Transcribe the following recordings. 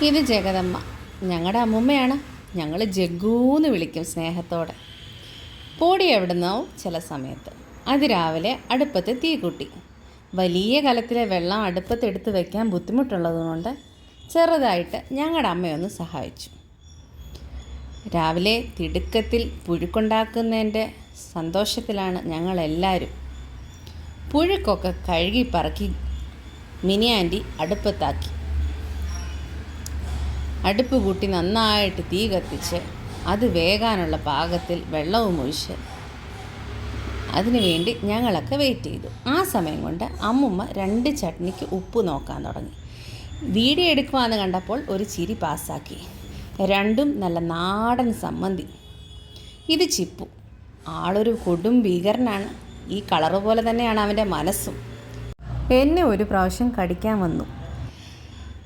ഇത് ജഗദമ്മ, ഞങ്ങളുടെ അമ്മൂമ്മയാണ്. ഞങ്ങൾ ജഗ്ഗൂന്ന് വിളിക്കും സ്നേഹത്തോടെ. പോടി എവിടുന്നോ ചില സമയത്ത്. അതിരാവിലെ അടുപ്പത്ത് തീ കൂട്ടി. വലിയ കലത്തിലെ വെള്ളം അടുപ്പത്തെടുത്ത് വയ്ക്കാൻ ബുദ്ധിമുട്ടുള്ളതുകൊണ്ട് ചെറുതായിട്ട് ഞങ്ങളുടെ അമ്മയൊന്ന് സഹായിച്ചു. രാവിലെ തിടുക്കത്തിൽ പുഴുക്കുണ്ടാക്കുന്നതിൻ്റെ സന്തോഷത്തിലാണ് ഞങ്ങളെല്ലാവരും. പുഴുക്കൊക്കെ കഴുകി പറക്കി മിനി ആൻറ്റി അടുപ്പത്താക്കി. അടുപ്പ് കൂട്ടി നന്നായിട്ട് തീ കത്തിച്ച് അത് വേകാനുള്ള പാകത്തിൽ വെള്ളവും ഒഴിച്ച് അതിനു വേണ്ടി ഞങ്ങളൊക്കെ വെയിറ്റ് ചെയ്തു. ആ സമയം കൊണ്ട് അമ്മുമ്മ 2 ചട്നിക്ക് ഉപ്പ് നോക്കാൻ തുടങ്ങി. വീഡിയോ എടുക്കുവാന്ന് കണ്ടപ്പോൾ ഒരു ചിരി പാസ്സാക്കി. 2ഉം നല്ല നാടൻ സമ്മന്തി. ഇത് ചിപ്പു, ആളൊരു കൊടും ഭീകരനാണ്. ഈ കളറ് പോലെ തന്നെയാണ് അവൻ്റെ മനസ്സും. എന്നെ ഒരു പ്രാവശ്യം കടിക്കാൻ വന്നു.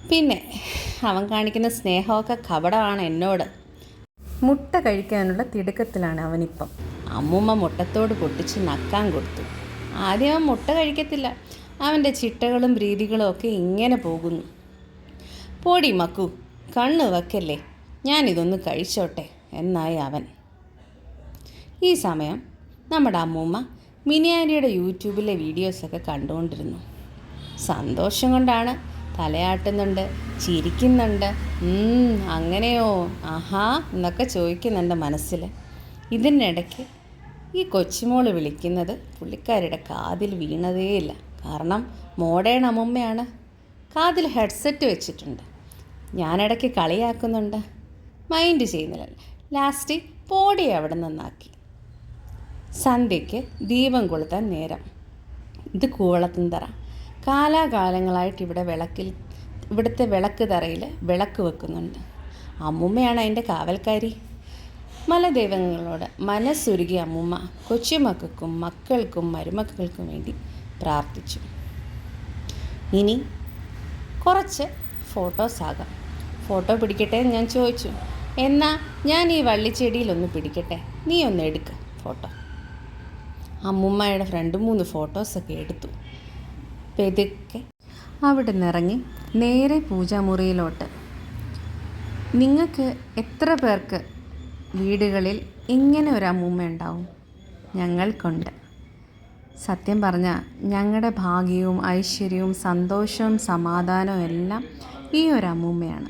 പിന്നെ അവൻ കാണിക്കുന്ന സ്നേഹമൊക്കെ കപടമാണ് എന്നോട്. മുട്ട കഴിക്കാനുള്ള തിടുക്കത്തിലാണ് അവനിപ്പം. അമ്മൂമ്മ മുട്ടത്തോട് പൊട്ടിച്ച് നക്കാൻ കൊടുത്തു. ആദ്യം അവൻ മുട്ട കഴിക്കത്തില്ല. അവൻ്റെ ചിട്ടകളും രീതികളും ഒക്കെ ഇങ്ങനെ പോകുന്നു. പോടി മക്കു, കണ്ണ് വെക്കല്ലേ, ഞാനിതൊന്ന് കഴിച്ചോട്ടെ എന്നായി അവൻ. ഈ സമയം നമ്മുടെ അമ്മൂമ്മ മിനി ആൻറ്റിയുടെ യൂട്യൂബിലെ വീഡിയോസൊക്കെ കണ്ടുകൊണ്ടിരുന്നു. സന്തോഷം കൊണ്ടാണ്. തലയാട്ടുന്നുണ്ട്, ചിരിക്കുന്നുണ്ട്. അങ്ങനെയോ, ആഹാ എന്നൊക്കെ ചോദിക്കുന്നുണ്ട് മനസ്സിൽ. ഇതിനിടയ്ക്ക് ഈ കൊച്ചുമോൾ വിളിക്കുന്നത് പുള്ളിക്കാരിയുടെ കാതിൽ വീണതേയില്ല. കാരണം മോഡേൺ അമ്മൂമ്മയാണ്. കാതിൽ ഹെഡ്സെറ്റ് വെച്ചിട്ടുണ്ട്. ഞാനിടയ്ക്ക് കളിയാക്കുന്നുണ്ട്, മൈൻഡ് ചെയ്യുന്നില്ല. ലാസ്റ്റ് പോടി അവിടെ നിന്നാക്കി. സന്ധ്യയ്ക്ക് ദീപം കൊളുത്താൻ നേരം. ഇത് കൂവളത്തുംതറ. കാലാകാലങ്ങളായിട്ട് ഇവിടുത്തെ വിളക്ക് തറയിൽ വിളക്ക് വെക്കുന്നുണ്ട്. അമ്മൂമ്മയാണ് അതിൻ്റെ കാവൽക്കാരി. മലദൈവങ്ങളോട് മനസ്സുരുകിയ അമ്മൂമ്മ കൊച്ചുമക്കൾക്കും മക്കൾക്കും മരുമക്കൾക്കും വേണ്ടി പ്രാർത്ഥിച്ചു. ഇനി കുറച്ച് ഫോട്ടോസാകാം. ഫോട്ടോ പിടിക്കട്ടെ എന്ന് ഞാൻ ചോദിച്ചു. എന്നാൽ ഞാൻ ഈ വള്ളിച്ചെടിയിലൊന്ന് പിടിക്കട്ടെ, നീ ഒന്ന് എടുക്ക് ഫോട്ടോ. അമ്മൂമ്മയുടെ 2-3 ഫോട്ടോസൊക്കെ എടുത്തു. പെതുക്കെ അവിടെ നിന്നിറങ്ങി നേരെ പൂജാമുറിയിലോട്ട്. നിങ്ങൾക്ക് എത്ര പേർക്ക് വീടുകളിൽ ഇങ്ങനെ ഒരു അമ്മൂമ്മ ഉണ്ടാവും? ഞങ്ങൾക്കുണ്ട്. സത്യം പറഞ്ഞാൽ ഞങ്ങളുടെ ഭാഗ്യവും ഐശ്വര്യവും സന്തോഷവും സമാധാനവും എല്ലാം ഈ ഒരു അമ്മൂമ്മയാണ്.